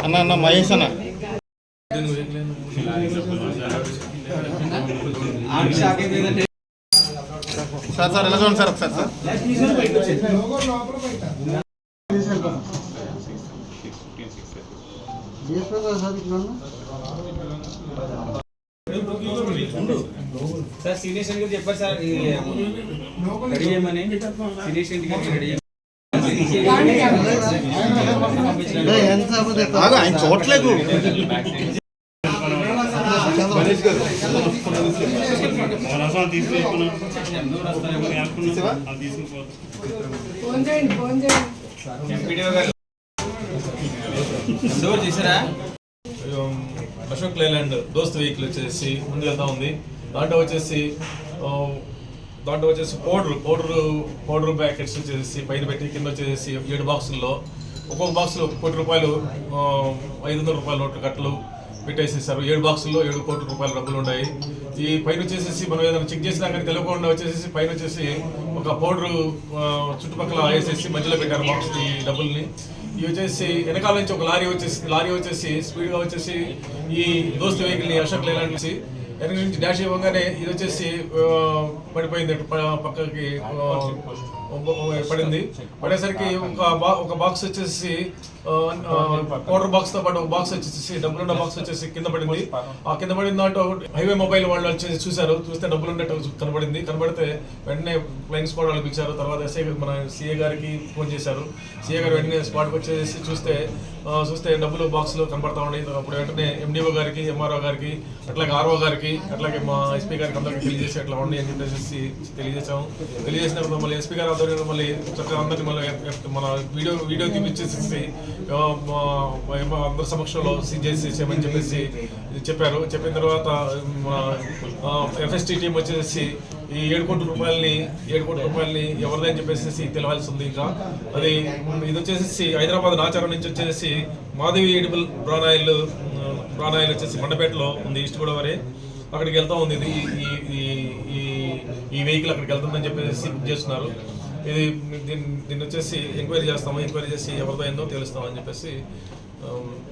అన్న అన్న మహేష్ అన్న సార్ సార్ ఎలా చూడండి సార్ ఒకసారి సార్ సార్ సీనియర్ సెంటర్ చెప్పారు సార్ రెడీ చేయమని సీనియర్ సెంటర్ రెడీ ఆయన చూడలేదు చేశారా అశోక్ లేలాండ్ దోస్త్ వెహికల్ వచ్చేసి ముందు వెళ్తా ఉంది. దాంట్లో వచ్చేసి పౌడర్ ప్యాకెట్స్ వచ్చేసి పైన పెట్టి కింద వచ్చేసి 7 బాక్సుల్లో ఒక్కొక్క బాక్సులో ₹1 ₹500 నోట్ల కట్టలు పెట్టేసేసారు. 7 బాక్సుల్లో 7 కోట్ల రూపాయల డబ్బులు ఉన్నాయి. ఈ పైన వచ్చేసి మనం ఏదైనా చెక్ చేసినా కానీ తెలియకుండా వచ్చేసి పైన వచ్చేసి ఒక పౌడర్ చుట్టుపక్కల వేసేసి మధ్యలో పెట్టారు బాక్స్ ఈ డబ్బుల్ని. ఇవి వచ్చేసి వెనకాల నుంచి ఒక లారీ వచ్చేసి స్పీడ్గా వచ్చేసి ఈ దోస్త్ వెహికల్ని అశోక్ లేలాండ్ నుంచి వెనక నుంచి డాష్ ఇవ్వగానే ఇది వచ్చేసి పడిపోయింది, పక్కకి పడింది. పడేసరికి ఒక బాక్స్ వచ్చేసి పౌడర్ బాక్స్ తో పాటు ఒక బాక్స్ వచ్చేసి డబ్బులున్న బాక్స్ వచ్చేసి కింద పడింది. ఆ కింద పడిన దాంట్లో హైవే మొబైల్ వాళ్ళు వచ్చేసి చూశారు. చూస్తే డబ్బులు ఉన్నట్టు కనబడితే వెంటనే ఫ్లైయింగ్ స్క్వాడ్ వాళ్ళు పిలిచారు. తర్వాత మన సీఏ గారికి ఫోన్ చేశారు. సీఏ గారు వెంటనే స్పాట్కి వచ్చేసి చూస్తే డబ్బులు బాక్స్లో కనబడతా ఉన్నాయి. అప్పుడు వెంటనే ఎండిఓ గారికి, ఎంఆర్ఓ గారికి, అట్లాగే ఆర్ఓ గారికి, అట్లాగే మా ఎస్పీ గారికి అందరికీ తెలియజేసి అట్లా ఉండి అని చెప్పేసి తెలియజేసిన తర్వాత మళ్ళీ ఎస్పీ గారు ఆధ్వర్యంలో మళ్ళీ చక్కగా అందరినీ మళ్ళీ మన వీడియో తీపిచ్చేసి అందరి సమక్షంలో సీజ్ చేయమని చెప్పేసి చెప్పారు. చెప్పిన తర్వాత మన ఎఫ్ఎస్టీ టీం వచ్చేసి ఈ 7 కోట్ల రూపాయలని ఎవరిదని చెప్పేసి తెలవాల్సి ఉంది. ఇంకా ఇది వచ్చేసి హైదరాబాద్ నాచారం నుంచి వచ్చేసి మాధవి ఎడిబుల్ బ్రానాయిల్ వచ్చేసి మండపేటలో ఉంది, ఈస్ట్ గోదావరి. అక్కడికి వెళ్తా ఉంది. ఇది ఈ వెహికల్ అక్కడికి వెళ్తుందని చెప్పేసి బుక్ చేస్తున్నారు. దీన్ని వచ్చేసి ఎంక్వైరీ చేస్తాము. ఎంక్వైరీ చేసి ఎవరిదో ఏందో తెలుస్తామని చెప్పేసి